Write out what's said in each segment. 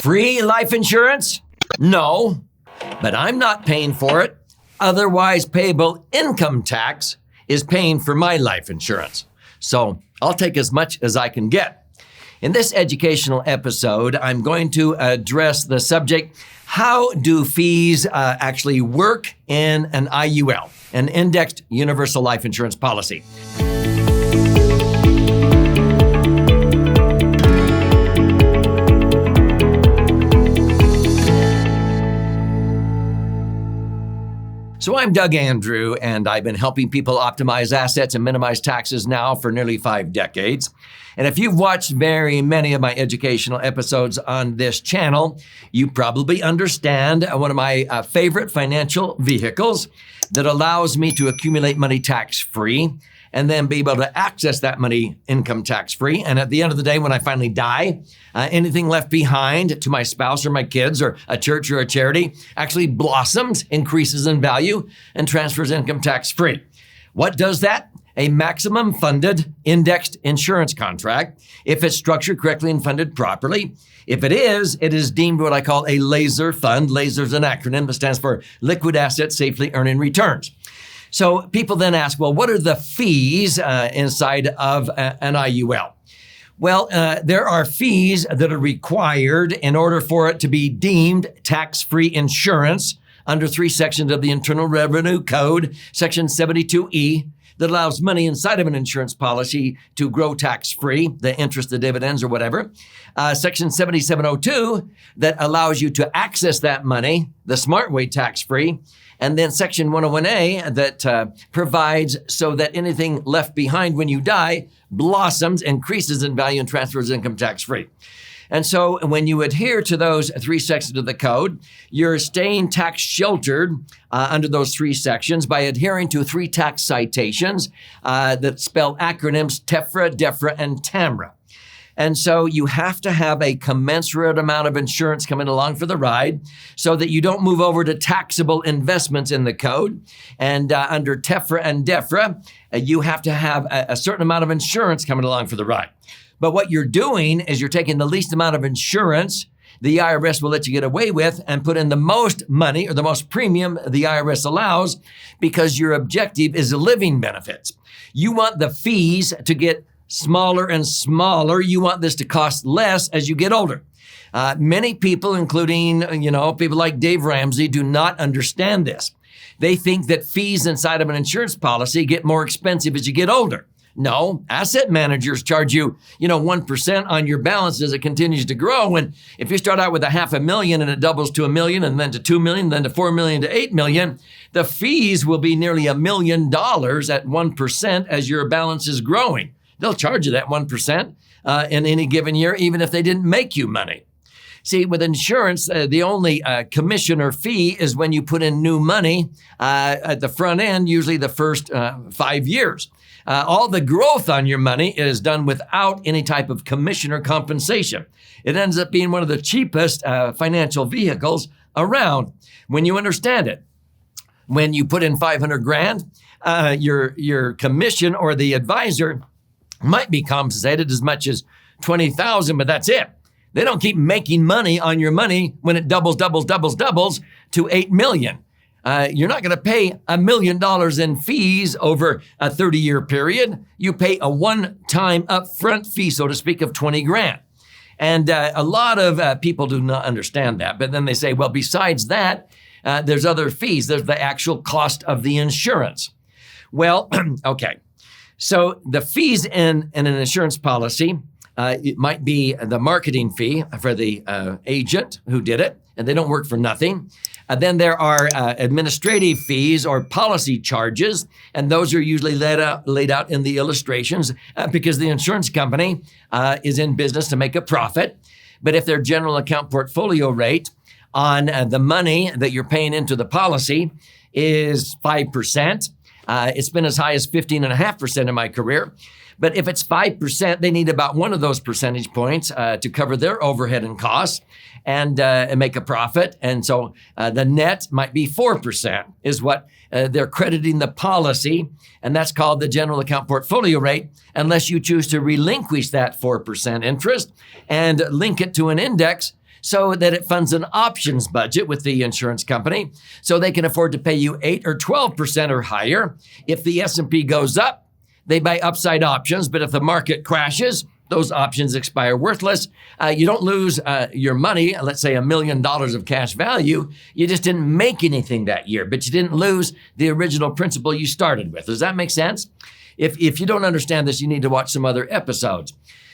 Free life insurance? No, but I'm not paying for it. Otherwise, payable income tax is paying for my life insurance. So I'll take as much as I can get. In this educational episode, I'm going to address the subject, how do fees actually work in an IUL, an indexed universal life insurance policy? So I'm Doug Andrew, and I've been helping people optimize assets and minimize taxes now for nearly 5 decades. And if you've watched very many of my educational episodes on this channel, you probably understand one of my favorite financial vehicles that allows me to accumulate money tax-free and then be able to access that money income tax-free. And at the end of the day, when I finally die, anything left behind to my spouse or my kids or a church or a charity actually blossoms, increases in value, and transfers income tax-free. What does that? A maximum funded indexed insurance contract, if it's structured correctly and funded properly. If it is deemed what I call a laser fund. Laser is an acronym that stands for liquid assets safely earning returns. So people then ask, well, what are the fees inside of an IUL? Well, there are fees that are required in order for it to be deemed tax-free insurance under 3 sections of the Internal Revenue Code, Section 72E, that allows money inside of an insurance policy to grow tax-free, the interest, the dividends, or whatever. Section 7702 that allows you to access that money the smart way tax-free. And then Section 101A that provides so that anything left behind when you die blossoms, increases in value, and transfers income tax-free. And so when you adhere to those 3 sections of the code, you're staying tax sheltered under those 3 sections by adhering to 3 tax citations that spell acronyms TEFRA, DEFRA, and TAMRA. And so you have to have a commensurate amount of insurance coming along for the ride so that you don't move over to taxable investments in the code. And under TEFRA and DEFRA, you have to have a certain amount of insurance coming along for the ride. But what you're doing is you're taking the least amount of insurance the IRS will let you get away with and put in the most money or the most premium the IRS allows because your objective is living benefits. You want the fees to get smaller and smaller. You want this to cost less as you get older. Many people, including, people like Dave Ramsey, do not understand this. They think that fees inside of an insurance policy get more expensive as you get older. No, asset managers charge you, 1% on your balance as it continues to grow. And if you start out with $500,000 and it doubles to $1 million and then to $2 million, then to $4 million to $8 million, the fees will be nearly $1 million at 1% as your balance is growing. They'll charge you that 1% in any given year, even if they didn't make you money. See, with insurance, the only commission or fee is when you put in new money at the front end, usually the first 5 years. All the growth on your money is done without any type of commission or compensation. It ends up being one of the cheapest financial vehicles around when you understand it. When you put in $500,000, your commission or the advisor might be compensated as much as $20,000, but that's it. They don't keep making money on your money when it doubles to $8 million. You're not going to pay $1 million in fees over a 30-year period. You pay a one-time upfront fee, so to speak, of $20,000. And a lot of people do not understand that. But then they say, well, besides that, there's other fees. There's the actual cost of the insurance. Well, okay. So the fees in an insurance policy, it might be the marketing fee for the agent who did it, and they don't work for nothing. Then there are administrative fees or policy charges, and those are usually laid out in the illustrations because the insurance company is in business to make a profit. But if their general account portfolio rate on the money that you're paying into the policy is 5%, it's been as high as 15.5% in my career. But if it's 5%, they need about one of those percentage points to cover their overhead and costs and make a profit. And so the net might be 4% is what they're crediting the policy. And that's called the general account portfolio rate, unless you choose to relinquish that 4% interest and link it to an index so that it funds an options budget with the insurance company so they can afford to pay you 8 or 12% or higher. If the S&P goes up, they buy upside options, but if the market crashes, those options expire worthless. You don't lose your money, let's say $1 million of cash value. You just didn't make anything that year, but you didn't lose the original principal you started with. Does that make sense? If you don't understand this, you need to watch some other episodes.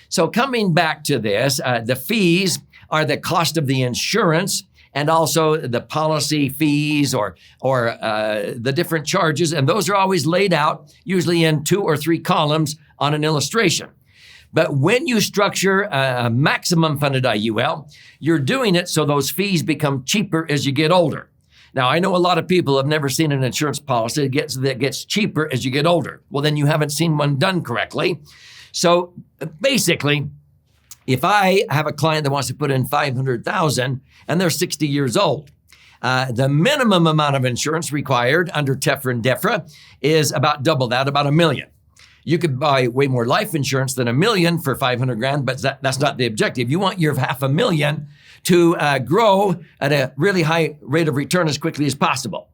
So coming back to this, the fees are the cost of the insurance and also the policy fees or the different charges. And those are always laid out, usually in 2 or 3 columns on an illustration. But when you structure a maximum funded IUL, you're doing it so those fees become cheaper as you get older. Now, I know a lot of people have never seen an insurance policy that gets cheaper as you get older. Well, then you haven't seen one done correctly. So basically, if I have a client that wants to put in $500,000 and they're 60 years old, the minimum amount of insurance required under TEFRA and DEFRA is about double that, about $1 million. You could buy way more life insurance than $1 million for $500,000, but that's not the objective. You want your $500,000 to grow at a really high rate of return as quickly as possible.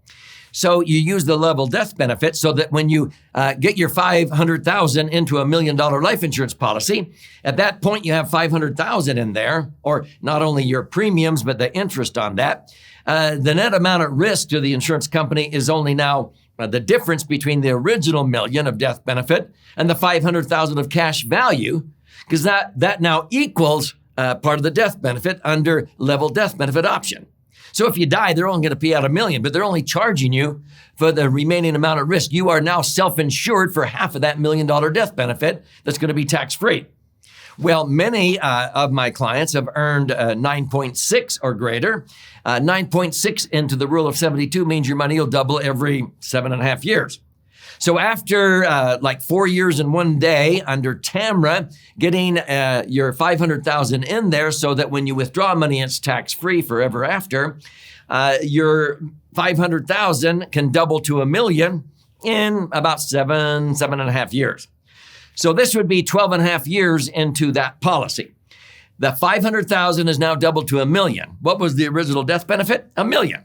So you use the level death benefit so that when you get your $500,000 into $1 million life insurance policy, at that point you have $500,000 in there, or not only your premiums, but the interest on that. The net amount at risk to the insurance company is only now the difference between the original $1 million of death benefit and the $500,000 of cash value, because that now equals part of the death benefit under level death benefit option. So if you die, they're only going to pay out $1 million, but they're only charging you for the remaining amount at risk. You are now self-insured for half of that $1 million death benefit that's going to be tax-free. Well, many of my clients have earned 9.6 or greater. 9.6 into the rule of 72 means your money will double every 7.5 years. So after like 4 years and 1 day under TAMRA, getting your $500,000 in there so that when you withdraw money, it's tax-free forever after, your $500,000 can double to $1 million in about 7.5 years. So this would be 12.5 years into that policy. The $500,000 is now doubled to $1 million. What was the original death benefit? $1 million.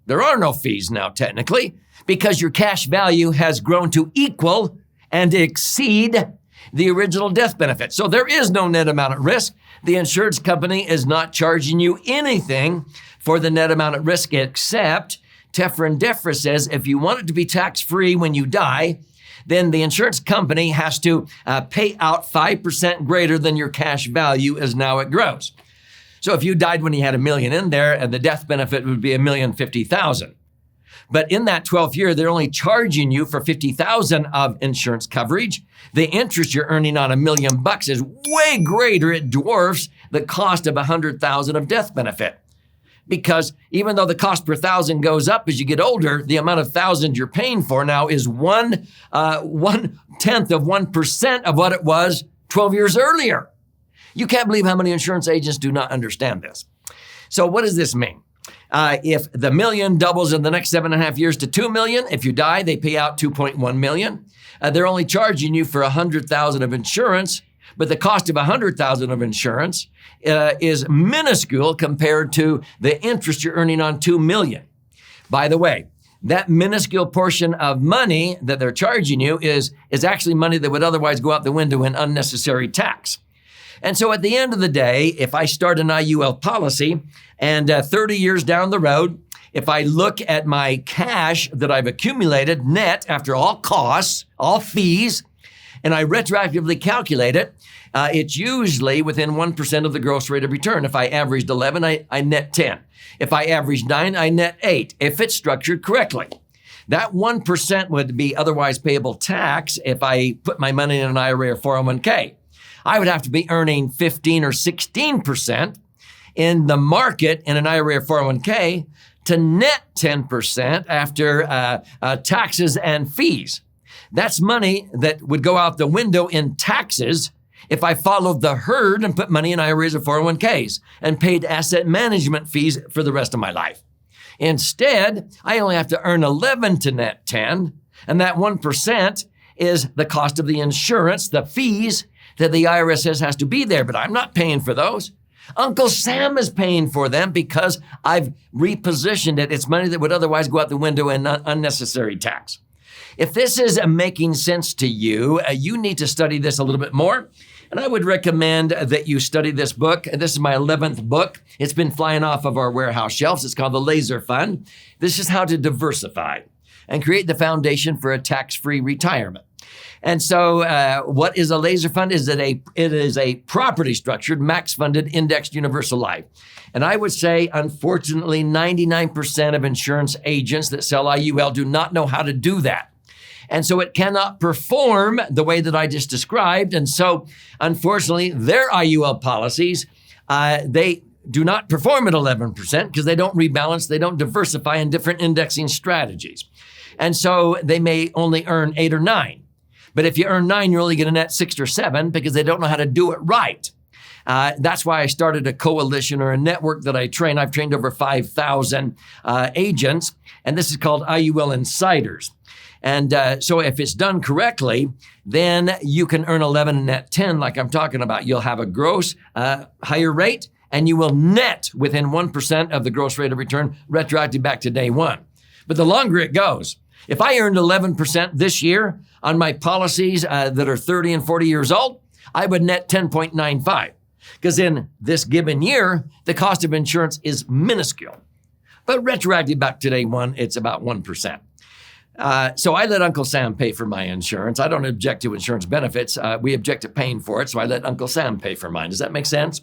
There are no fees now technically because your cash value has grown to equal and exceed the original death benefit. So there is no net amount at risk. The insurance company is not charging you anything for the net amount at risk except TEFRA and DEFRA says if you want it to be tax-free when you die, then the insurance company has to pay out 5% greater than your cash value as now it grows. So if you died when you had $1 million in there and the death benefit would be $1,050,000. But in that 12th year, they're only charging you for $50,000 of insurance coverage. The interest you're earning on $1 million is way greater. It dwarfs the cost of $100,000 of death benefit. Because even though the cost per thousand goes up as you get older, the amount of thousands you're paying for now is 1/10 of 1% of what it was 12 years earlier. You can't believe how many insurance agents do not understand this. So what does this mean? If the $1 million doubles in the next 7.5 years to $2 million, if you die, they pay out $2.1 million. They're only charging you for $100,000 of insurance, but the cost of $100,000 of insurance is minuscule compared to the interest you're earning on $2 million. By the way, that minuscule portion of money that they're charging you is actually money that would otherwise go out the window in unnecessary tax. And so at the end of the day, if I start an IUL policy and 30 years down the road, if I look at my cash that I've accumulated net after all costs, all fees, and I retroactively calculate it, it's usually within 1% of the gross rate of return. If I averaged 11, I net 10. If I averaged 9, I net 8, if it's structured correctly. That 1% would be otherwise payable tax if I put my money in an IRA or 401k. I would have to be earning 15 or 16% in the market in an IRA or 401k to net 10% after taxes and fees. That's money that would go out the window in taxes if I followed the herd and put money in IRAs or 401ks and paid asset management fees for the rest of my life. Instead, I only have to earn 11 to net 10, and that 1% is the cost of the insurance, the fees that the IRS says has to be there, but I'm not paying for those. Uncle Sam is paying for them because I've repositioned it. It's money that would otherwise go out the window in unnecessary tax. If this is making sense to you, you need to study this a little bit more. And I would recommend that you study this book. This is my 11th book. It's been flying off of our warehouse shelves. It's called The Laser Fund. This is how to diversify and create the foundation for a tax-free retirement. And so what is a laser fund? It is a property-structured, max-funded, indexed universal life. And I would say, unfortunately, 99% of insurance agents that sell IUL do not know how to do that. And so it cannot perform the way that I just described. And so, unfortunately, their IUL policies, they do not perform at 11% because they don't rebalance, they don't diversify in different indexing strategies. And so they may only earn 8 or 9. But if you earn 9, you're only going to net 6 or 7 because they don't know how to do it right. That's why I started a coalition or a network that I train. I've trained over 5,000 agents, and this is called IUL Insiders. And so if it's done correctly, then you can earn 11 and net 10 like I'm talking about. You'll have a gross higher rate, and you will net within 1% of the gross rate of return retroactive back to day one. But the longer it goes, if I earned 11% this year on my policies that are 30 and 40 years old, I would net 10.95 because in this given year, the cost of insurance is minuscule. But retroactive back to day one, it's about 1%. So I let Uncle Sam pay for my insurance. I don't object to insurance benefits. We object to paying for it, so I let Uncle Sam pay for mine. Does that make sense?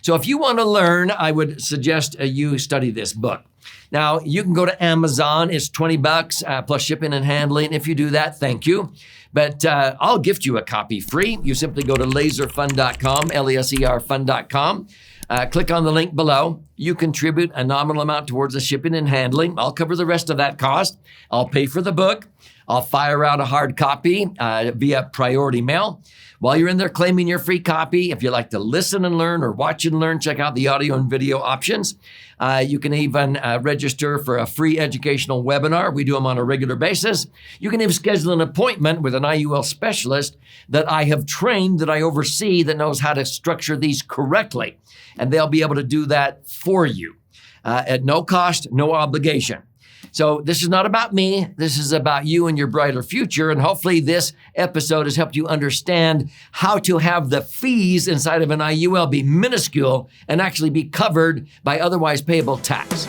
So if you want to learn, I would suggest you study this book. Now, you can go to Amazon. It's $20 plus shipping and handling. If you do that, thank you. But I'll gift you a copy free. You simply go to laserfund.com, laserfund.com. Click on the link below. You contribute a nominal amount towards the shipping and handling. I'll cover the rest of that cost. I'll pay for the book. I'll fire out a hard copy via priority mail. While you're in there claiming your free copy, if you like to listen and learn or watch and learn, check out the audio and video options. You can even register for a free educational webinar. We do them on a regular basis. You can even schedule an appointment with an IUL specialist that I have trained, that I oversee, that knows how to structure these correctly. And they'll be able to do that for you at no cost, no obligation. So this is not about me. This is about you and your brighter future. And hopefully this episode has helped you understand how to have the fees inside of an IUL be minuscule and actually be covered by otherwise payable tax.